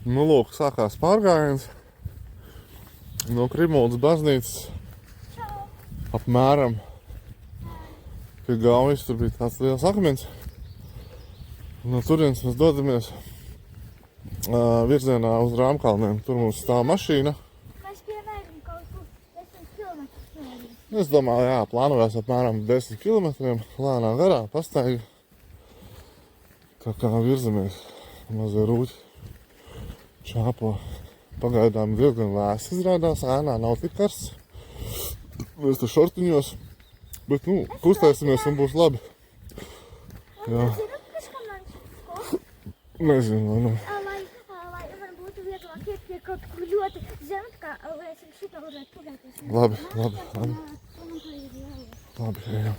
Nu, lūk, sākās pārgājiens no Krimuldas baznīcas apmēram pie Gaujas. Tur bija tāds liels akmens. No turienes mēs dodamies virzienā uz Rāmkalniem. Tur mums stāv mašīna. Mēs piemēram kaut kur 10 kilometrus. Es domāju, jā, plānojas apmēram 10 kilometriem, lēnā garā, pastaigi. Tā kā virzamies mazie rūķi. Čāpo. Pagaidām diezgan vēs izrādās, ēnā nav tik karsts. Mēs te šortiņos, bet, kustēsimies un būs labi. Jā. Nezinu, Lai varbūt vieglāk iet pie kaut kur ļoti zem, kā lai esam šitā varētu pagāties. Labi. Labi, ejam.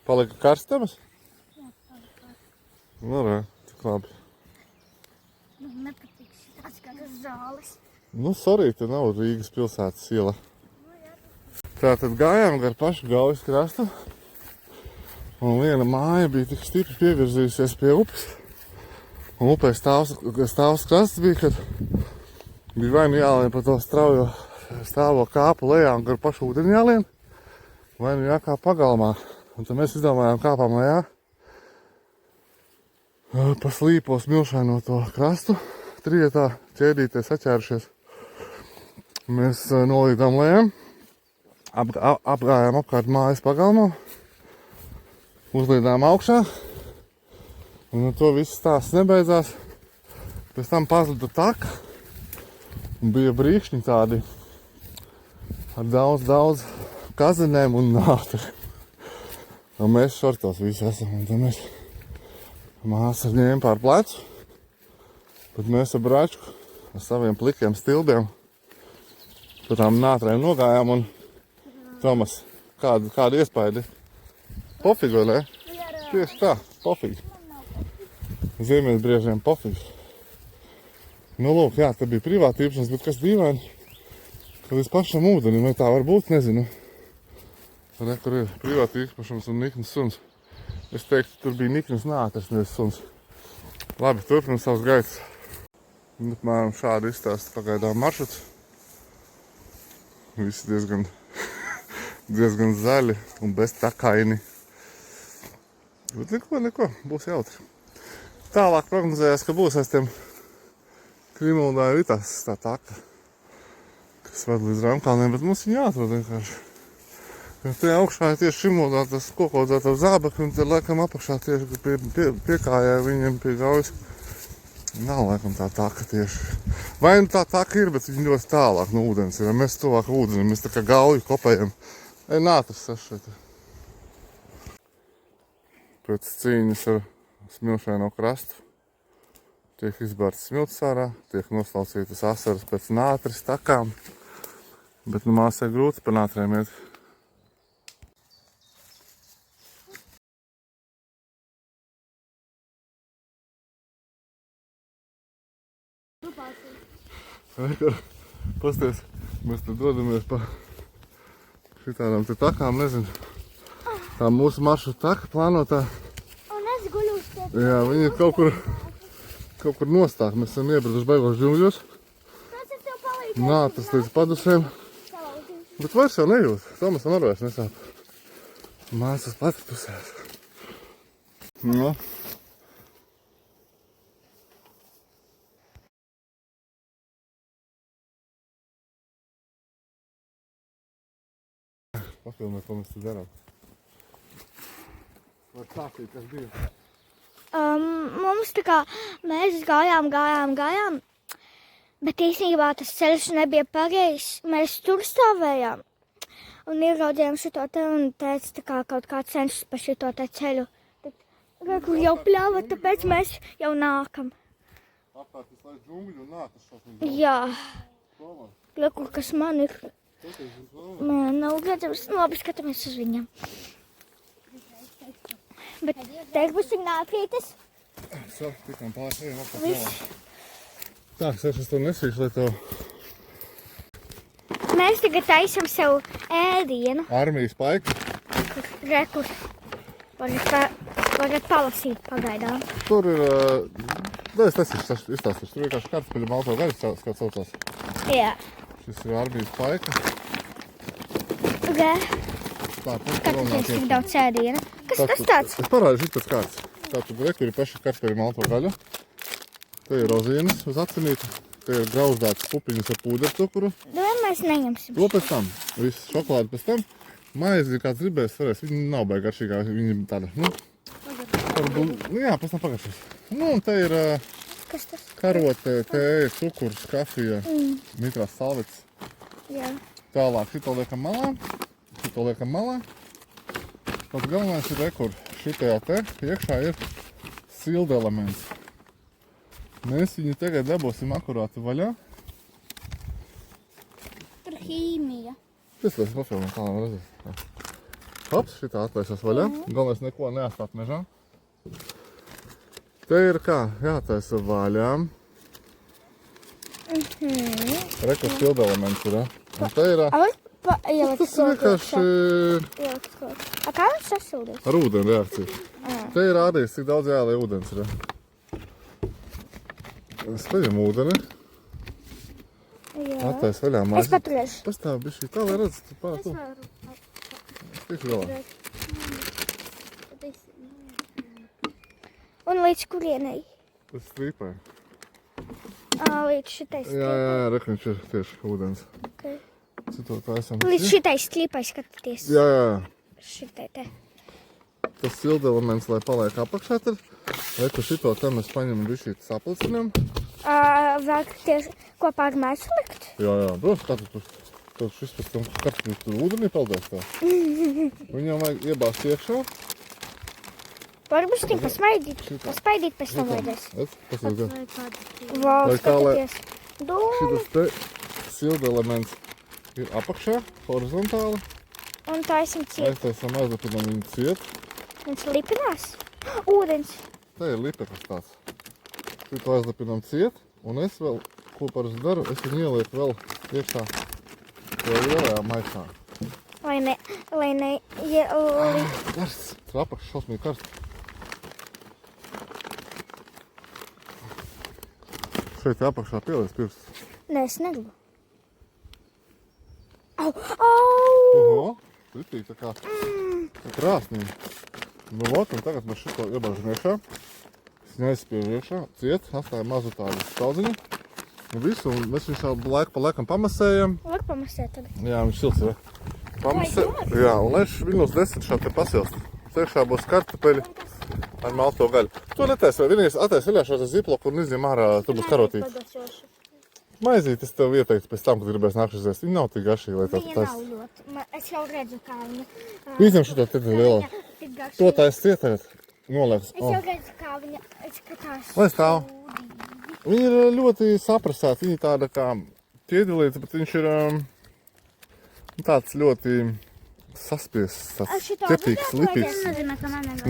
Palika karstamas? Jā, palika. Nu, re, tik labi. Man nepatīk šitāds kā tas zāles. Sorry, te nav Rīgas pilsētas iela. Tātad gājām gar pašu Gaujas krastu. Un viena māja bija tik stipri pievirzījusies pie upes. Un upē stāvs krasts bija, kad bija vai nu jālien pa to straujo stāvo kāpu lejā un gar pašu ūdeni jālien, vai nu jākāp pagalmā. Un tad mēs izdomājām kāpām lejā pa slīpo smilšaino to krastu. Trietā ķēdīties saķērušies. Mēs nolīdām lejām, apgājām apkārt mājas pagalmā, uzlīdām augšā, un ar to viss stāsts nebeidzās. Pēc tam pazlidu taka, un bija brīkšņi tādi ar daudz kazinēm un nātri. Un mēs šortos visi esam, un tad mēs māsa ņēma pār plecu, bet mēs ar Bračku ar saviem plikiem stilbiem pa tām nātrēm nogājām, un Tomas, kāda iespaidi? Pofīgi, vai ne? Tieši tā, pofīgi. Ziemeļbriežiem pofīgi. Nu, lūk, jā, te bija privāta īpašums, bet kas dīvaini, ka līdz pašam ūdenim, vai tā var būt, nezinu. Re, kur ir privāta īpašums un niknas suns. Es teiktu, tur bija niknas nātris, nevis suns. Labi, turpinam savus gaitas. Apmēram šādi izstāsta pagaidām maršruts. Visi diezgan zaļi un bez takaini. Bet neko, būs jautri. Tālāk prognozējās, ka būs aiz tiem Krimuldā ir tā taka, kas ved līdz Rāmkalniem, bet mums viņa jāatrod vienkārši. Jo te augšā ir tieši Krimuldā tas kokodzētā zābekļi, un te laikam apakšā tieši piekājā viņiem pie Gaujas. Nav laikam tā taka tieši. Vai nu tā taka ir, bet viņi ļoti tālāk no ūdens ir. Mēs tuvāk ūdeni, mēs tā kā Gauju kopējam. Nātris šeit. Pēc cīņas ar smilšaino krastu tiek izbērts smilts ārā, tiek noslaucītas asaras pēc nātris takām, bet māsai grūti pa nātrēm iet. Pasties, mēs te dodamies pa šitādām te takām, nezinu. Tā mūsu maršruta taka plānotā. Un es guļu uz te. Jā, viņi ir kaut kur nostāk. Mēs esam iebraduši beigos džungļos. Pēc es tev palīdzu. Nātris līdz padusēm. Bet vairs jau nejūt. Tomasam arī vairs nesāp. Māsas pati tusēs. No. Pafilmē, ko mēs te darām. Var stāstīt, kas bija? Mums tā kā mēs gājām, bet īstenībā tas ceļš nebija pareizs. Mēs tur stāvējām un ieraudzījām šito te un teica, tā kā kaut kā cenšas pa šito te ceļu. Tad kur jau pļāva, tāpēc mēs jau nākam. Apkārt visu laiku džungļu un nākas šos. Jā. Kur kas man ir? Man nav redzams, labi skatāmies uz viņam. Bet teik būs tik nākrītis? Tikām pārējām apkārt. Tā, es to nesīšu, lai tev Mēs tagad taisam sev ēdienu. Armijas paika. Rekur. Varat palasīt pagaidām. Tur ir, es izstāstīšu, tur vienkārši kartupeļu malto gaļas, kā saucās. Jā. Šis ir armijas paika. Re. Tā, Kāpēc tik daudz ēdiena? Kas tas tāds? Es parādīšu pēc kārtas. Tātad rekur ir paši kartupeļu malto gaļa. Te ir rozīnes uz acinīti. Te ir grauzdētas pupiņas ar pūdercukuru. Mēs neņemsim. To pēc tam. Viss šokolādi pēc tam. Maizi, kāds gribēs, varēs. Viņi nav baigi garšīgā. Viņi tāda, jā, pēc tam pagaršos. Un te ir Kas tas? karote, tēja, cukurs, kafija, mitrās salvets. Jā. Tālāk šito liekam malā. Tad galvenais ir rekur. Šitajā te iekšā ir silda elements. Mēs viņu tagad dabūsim akurāti vaļā. Tur ķīmija. Tas ir pafilmēt, tā nav redzēt. Hops, šitā atlaisās vaļā. Galvenais neko neatstāt mežā. Te ir kā, jātaisa vaļā. Rekur silda elements ir, un te ir... Tas ir vienkārši Kā viņš sasildīs? ar ūdeni reakciju. Te ir rādījis, cik daudz jālai ūdens ir. Es paņem ūdeni, Jā. attais vaļā Es maizi. paturēšu. Pastāv bišķi, kā lai redz, tu pār tu. Tik galā. Un līdz kurienei? Tas strīpē. Līdz šitai Jā, rekniņš ir tieši ūdens. Okay. Citu taisam. Līdz šitai strīpai skatāties. Jā. Šitai te. Tas silda elements, lai paliek apakšā tad. Reku šito te mēs paņemam bišķīt saplicinam. Vēl tieši kopā ar maisu likt? Jā, protams, kā tu šis pēc tam kartupeļu tur ūdenī peldēs tā. Viņam vajag iebāzt iekšā. Varbūt tikai pasmaidīt pēc tam vajadzēs. Tas ir gan. Vau, Lai kā, lai- skatāties. Dūmi. Šitas te silda elements ir apakšā, horizontāli. Un taisim ciet. Mēs taisam aizlipinam viņu ciet. Viņš lipinās. Ūdens. Te ir lipeklis tāds. Šito aizlipinam ciet. Un es vēl, ko parasti daru, es viņu ielieku vēl iekšā lielajā maisā. Lai ne, Karsts. Tur apakš šausmīgi karsts. Šeit apakšā pielies pirksts. Nē, es negribu. Au! Oho, ritīgi tā kā krāsnī. Nu, vot, un tagad mēs šito iebāžam iekšā. Es viņu aizspiežu iekšā, ciet, atstājam mazu tādu staudziņu. Un visu, un mēs viņu šā laiku pa laikam pamasējam. Liek pamasēt tagad. Jā, viņš silts ir. Pamasē, jā, un lai minūtes 10 šā te pasilst. Iekšā būs kartupeļi ar malto gaļu. To netaisi, vai vienīgs attais vaļā šo ziploku un izņem ārā, tur būs karotīti. Maizīti es tev ieteiktu pēc tam, kad gribēs nākšasies. Viņi nav tik garšīgi, lai Viņa tas... nav ļoti. Es jau redzu, kā viņa. Izņem šito te lielo. Tik garšīga. To taisi ciet tagad. Nolieks. Es jau redzu, kā viņa skatās. Lai stāv. Viņi ir ļoti saprasāti. Viņi tāda kā ķieģelīte, bet viņš ir tāds ļoti saspiests, tāds ķepīgs, lipīgs.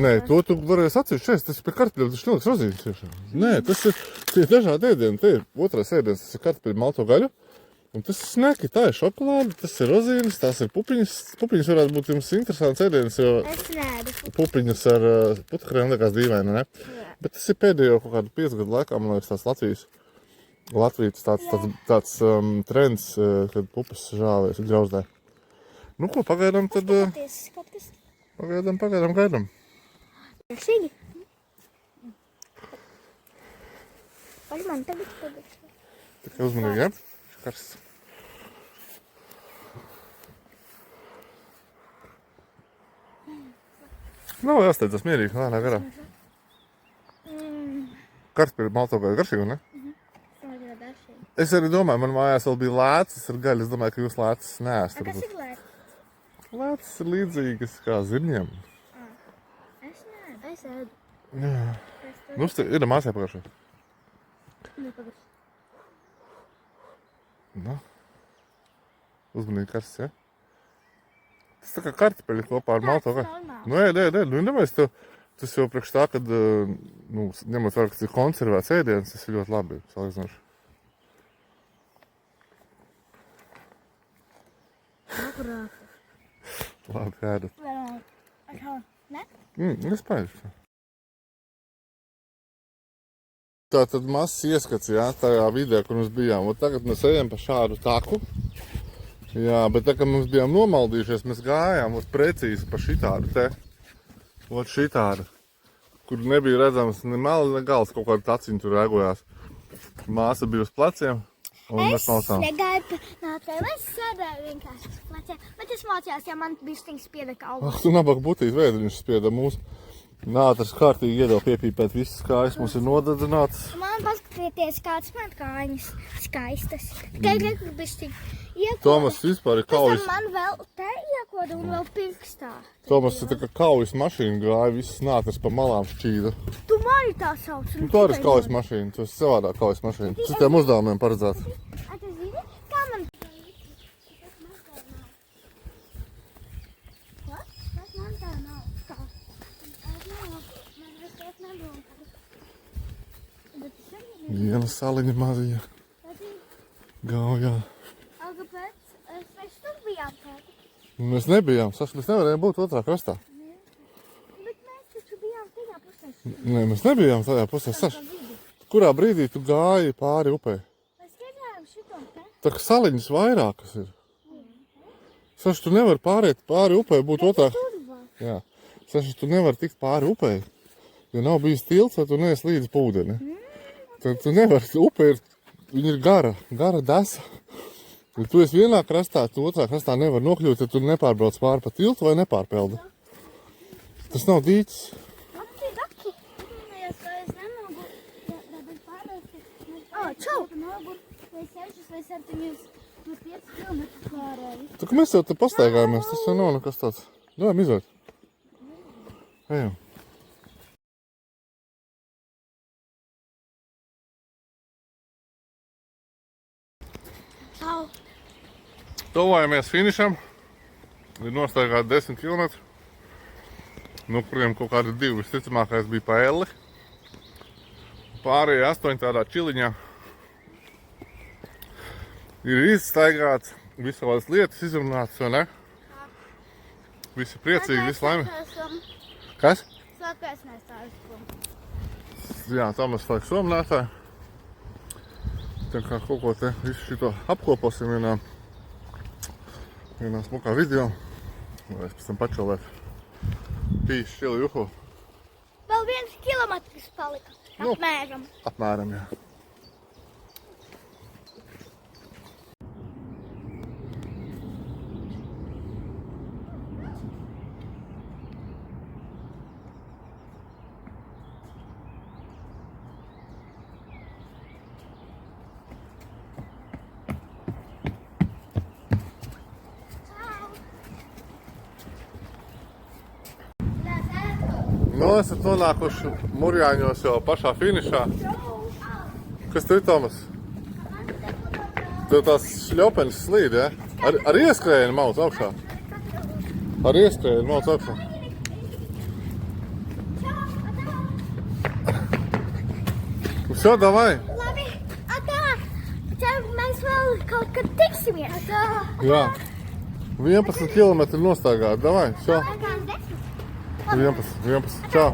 Nē, to tu varēsi atsevišķi šeit. Tas ir pie kartupeļu, tas neliks rozīnes iekšā. Nē, tas ir dažādi ēdieni. Te ir otrais ēdiens, tas ir kartupeļu malto gaļu. Un tas ir sneki, tā ir šokolāde, tas ir rozīnes, tās ir pupiņas. Pupiņas varētu būt jums interesants ēdiens, jo Es neēdu. pupiņas ar putukrēm liekas dīvaini, ne? Bet tas ir pēdējo kaut kādu 5 gadu laikā, man liekas, tāds Latvijas tāds trends, kad pupas žāvēs un grauzdē. Nu ko, pagaidām tad, Skaties. gaidām. Garšīgi. Vai man tagad pagaršo? Tikai uzmanīgi, ja? Karsts. Nav jāsteidzas mierīgi, lēnā garā. Kartupeļu malto gaļu garšīgu, ne? Es arī domāju, man mājās vēl bija lēcas ar gaļu. Es domāju, ka jūs lēcas neēst. Kas ir lēt? Lēcas ir līdzīgas kā zirņiem. Es neēdu. Es ēdu. Nu, ir māsē pagaršo. Nepagaršo. Nu. Uzmanīgi karsts, ja? Tas tā kā kartupeļi kopā ar malto gaļu. normāls. Nu, ēd. Nu, nemēs tas jau priekš tā, kad, nu, ņemot vērā, ka tas ir konservēts ēdiens, tas ir ļoti labi, salīdzinoši. Labi, ēdat. Ne? Nespējuši. Tā tad mazs ieskats, jā, tajā vidē, kur mēs bijām. Un tagad mēs ejam pa šādu taku. Jā, bet tā, kad mums bijām nomaldījušies, mēs gājām precīzi pa šitādu te. Šitādu. Kur nebija redzams ne mali, ne gals, kaut kāda taciņa tur rēgojās. Māsa bija uz pleciem. Es negāju nācēju, es sēdēju vienkārši uz pleciem. Bet es mācījās, ja man bišķiņš spieda kalvā. Tu nabaga butīs vēdriņš spieda mūsu. Nātris kārtīgi iedod piepīpēt visas kājas, mums ir nodedzināts. Man paskatieties, kāds man kājas skaistas. Tikai kur bišķiņ iekoda. Tomas vispār ir kaujas. Man vēl te iekoda un vēl pirkstā. Tomas ir tā kā kaujas mašīna gāja, visas nātris pa malām šķīda. Tu mani tā sauc. Tu arī kaujas mašīna, tu esi savādā kaujas mašīna. Citiem uzdevumiem paredzēts. A, tu zini, kā man... Ko? Tas man tā nav. Kā? Viena saliņa maziņa gaujā. Kāpēc? Mēs tur bijām tēti. Mēs nebijām, Saša, mēs nevarējām būt otrā krastā. Bet mēs taču bijām tajā pusē. Nē, mēs nebijām tajā pusē. Saša, kurā brīdī tu gāji pāri upei? Mēs redzējām šito te. Tā kā saliņas vairākas ir. Saša, tu nevari pāriet pāri upei, būt otrā. Jā. Saša, tu nevari tikt pāri upei. Ja nav bijis tilts, vai tu neesi līdz pūdeni. Tad tu nevari, upe ir, viņa ir gara desa. Ja tu esi vienā krastā, tu otrā krastā nevar nokļūt, ja tu nepārbrauc pāri pa tiltu vai nepārpeldi. Tas nav dīķis. Daki. Es nemogu, bet pārēsti. Čau! Vai 6 vai 7 no 5 kilometrus pārēji. Tā kā mēs jau te pastaigājamies, tas jau nav nekas tāds. Dojam izvērt. Ejam. Čau! Tuvojamies finišam. Ir nostaigāti 10 km. No kuriem kaut kādi 2 visticamākais bija pa elli. Pārējie 8 tādā čiliņā. Ir izstaigāts, visādas lietas izrunāts, vai ne? Visi priecīgi, visi laimi. Kas? Sākais nestāvis. Jā, Tomas laik somnētāji. Tā kā kaut ko te visu šito apkoposim vienā smukā video. Lai es pēc tam pačelētu pīšu šilu juhu. Vēl 1 kilometrs palika. Apmēram. Apmēram, jā. Nu, esat nonākuši Murjāņos jau pašā finišā. Kas tev ir, Tomas? Tev tās šļopeņas slīd, ja? Ar ieskrējienu mauc augšā. Ar ieskrējienu mauc augšā. Nu, šo, davai. Labi, atā. Tad mēs vēl kaut kad tiksimies. Atā. Jā. 11 km nostaigāt, davai, šo. 11. Čau.